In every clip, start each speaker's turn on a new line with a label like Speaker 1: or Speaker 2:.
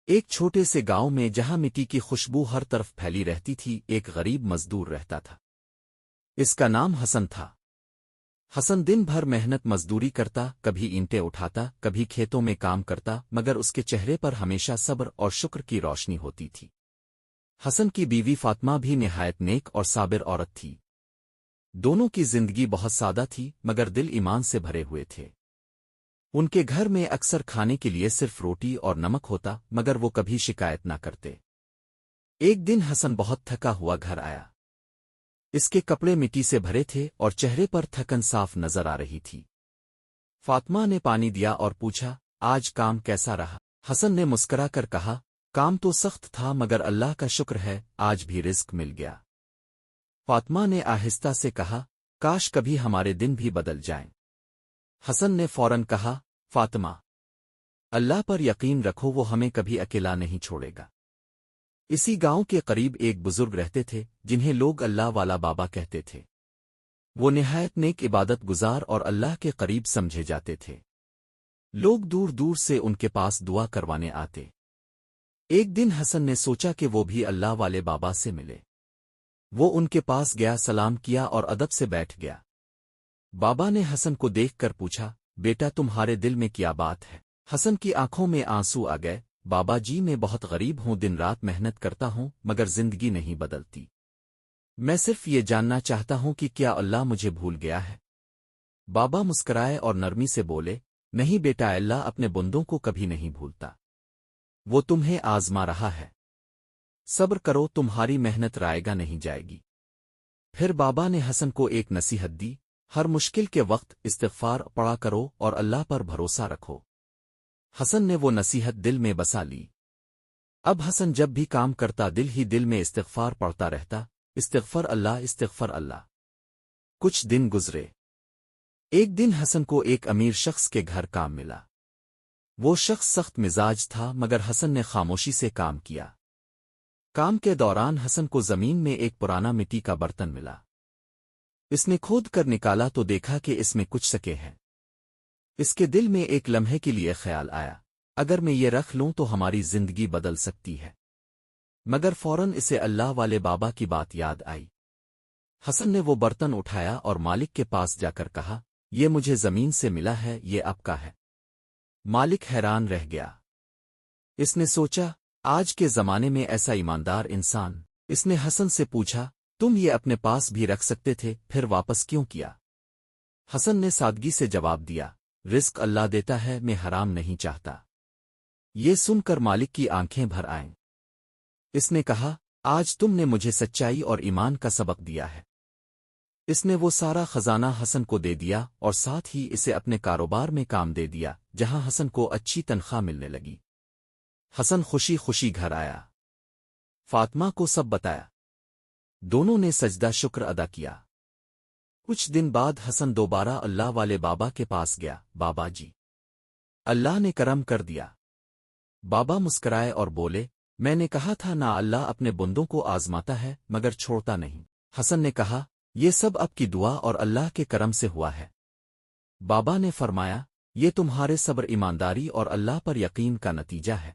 Speaker 1: ایک چھوٹے سے گاؤں میں جہاں مٹی کی خوشبو ہر طرف پھیلی رہتی تھی ایک غریب مزدور رہتا تھا۔ اس کا نام حسن تھا۔ حسن دن بھر محنت مزدوری کرتا، کبھی اینٹیں اٹھاتا، کبھی کھیتوں میں کام کرتا، مگر اس کے چہرے پر ہمیشہ صبر اور شکر کی روشنی ہوتی تھی۔ حسن کی بیوی فاطمہ بھی نہایت نیک اور صابر عورت تھی۔ دونوں کی زندگی بہت سادہ تھی مگر دل ایمان سے بھرے ہوئے تھے۔ ان کے گھر میں اکثر کھانے کے لیے صرف روٹی اور نمک ہوتا مگر وہ کبھی شکایت نہ کرتے۔ ایک دن حسن بہت تھکا ہوا گھر آیا۔ اس کے کپڑے مٹی سے بھرے تھے اور چہرے پر تھکن صاف نظر آ رہی تھی۔ فاطمہ نے پانی دیا اور پوچھا، آج کام کیسا رہا؟ حسن نے مسکرا کر کہا، کام تو سخت تھا مگر اللہ کا شکر ہے آج بھی رزق مل گیا۔ فاطمہ نے آہستہ سے کہا، کاش کبھی ہمارے دن بھی بدل جائیں۔ حسن نے فوراً کہا، فاطمہ، اللہ پر یقین رکھو، وہ ہمیں کبھی اکیلا نہیں چھوڑے گا۔ اسی گاؤں کے قریب ایک بزرگ رہتے تھے جنہیں لوگ اللہ والا بابا کہتے تھے۔ وہ نہایت نیک عبادت گزار اور اللہ کے قریب سمجھے جاتے تھے۔ لوگ دور دور سے ان کے پاس دعا کروانے آتے۔ ایک دن حسن نے سوچا کہ وہ بھی اللہ والے بابا سے ملے۔ وہ ان کے پاس گیا، سلام کیا اور ادب سے بیٹھ گیا۔ بابا نے حسن کو دیکھ کر پوچھا، بیٹا تمہارے دل میں کیا بات ہے؟ حسن کی آنکھوں میں آنسو آ گئے۔ بابا جی، میں بہت غریب ہوں، دن رات محنت کرتا ہوں مگر زندگی نہیں بدلتی۔ میں صرف یہ جاننا چاہتا ہوں کہ کیا اللہ مجھے بھول گیا ہے؟ بابا مسکرائے اور نرمی سے بولے، نہیں بیٹا، اللہ اپنے بندوں کو کبھی نہیں بھولتا۔ وہ تمہیں آزما رہا ہے۔ صبر کرو، تمہاری محنت رائے گا نہیں جائے گی۔ پھر بابا نے حسن کو ایک نصیحت دی، ہر مشکل کے وقت استغفار پڑھا کرو اور اللہ پر بھروسہ رکھو۔ حسن نے وہ نصیحت دل میں بسا لی۔ اب حسن جب بھی کام کرتا دل ہی دل میں استغفار پڑھتا رہتا، استغفر اللہ، استغفر اللہ۔ کچھ دن گزرے۔ ایک دن حسن کو ایک امیر شخص کے گھر کام ملا۔ وہ شخص سخت مزاج تھا مگر حسن نے خاموشی سے کام کیا۔ کام کے دوران حسن کو زمین میں ایک پرانا مٹی کا برتن ملا۔ اس نے کھود کر نکالا تو دیکھا کہ اس میں کچھ سکے ہیں۔ اس کے دل میں ایک لمحے کے لیے خیال آیا، اگر میں یہ رکھ لوں تو ہماری زندگی بدل سکتی ہے۔ مگر فوراً اسے اللہ والے بابا کی بات یاد آئی۔ حسن نے وہ برتن اٹھایا اور مالک کے پاس جا کر کہا، یہ مجھے زمین سے ملا ہے، یہ آپ کا ہے۔ مالک حیران رہ گیا۔ اس نے سوچا، آج کے زمانے میں ایسا ایماندار انسان۔ اس نے حسن سے پوچھا، تم یہ اپنے پاس بھی رکھ سکتے تھے، پھر واپس کیوں کیا؟ حسن نے سادگی سے جواب دیا، رزق اللہ دیتا ہے، میں حرام نہیں چاہتا۔ یہ سن کر مالک کی آنکھیں بھر آئیں۔ اس نے کہا، آج تم نے مجھے سچائی اور ایمان کا سبق دیا ہے۔ اس نے وہ سارا خزانہ حسن کو دے دیا اور ساتھ ہی اسے اپنے کاروبار میں کام دے دیا، جہاں حسن کو اچھی تنخواہ ملنے لگی۔ حسن خوشی خوشی گھر آیا، فاطمہ کو سب بتایا۔ دونوں نے سجدہ شکر ادا کیا۔ کچھ دن بعد حسن دوبارہ اللہ والے بابا کے پاس گیا، بابا جی، اللہ نے کرم کر دیا۔ بابا مسکرائے اور بولے، میں نے کہا تھا نا، اللہ اپنے بندوں کو آزماتا ہے مگر چھوڑتا نہیں۔ حسن نے کہا، یہ سب آپ کی دعا اور اللہ کے کرم سے ہوا ہے۔ بابا نے فرمایا، یہ تمہارے صبر، ایمانداری اور اللہ پر یقین کا نتیجہ ہے۔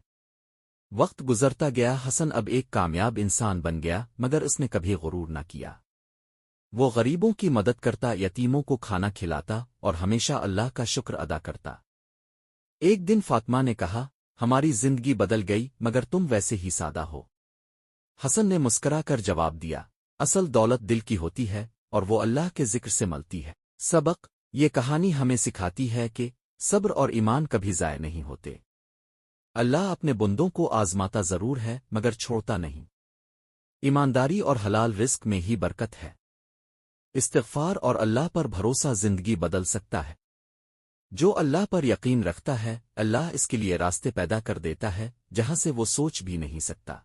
Speaker 1: وقت گزرتا گیا، حسن اب ایک کامیاب انسان بن گیا مگر اس نے کبھی غرور نہ کیا۔ وہ غریبوں کی مدد کرتا، یتیموں کو کھانا کھلاتا اور ہمیشہ اللہ کا شکر ادا کرتا۔ ایک دن فاطمہ نے کہا، ہماری زندگی بدل گئی مگر تم ویسے ہی سادہ ہو۔ حسن نے مسکرا کر جواب دیا، اصل دولت دل کی ہوتی ہے اور وہ اللہ کے ذکر سے ملتی ہے۔ سبق، یہ کہانی ہمیں سکھاتی ہے کہ صبر اور ایمان کبھی ضائع نہیں ہوتے۔ اللہ اپنے بندوں کو آزماتا ضرور ہے مگر چھوڑتا نہیں۔ ایمانداری اور حلال رزق میں ہی برکت ہے۔ استغفار اور اللہ پر بھروسہ زندگی بدل سکتا ہے۔ جو اللہ پر یقین رکھتا ہے، اللہ اس کے لیے راستے پیدا کر دیتا ہے جہاں سے وہ سوچ بھی نہیں سکتا۔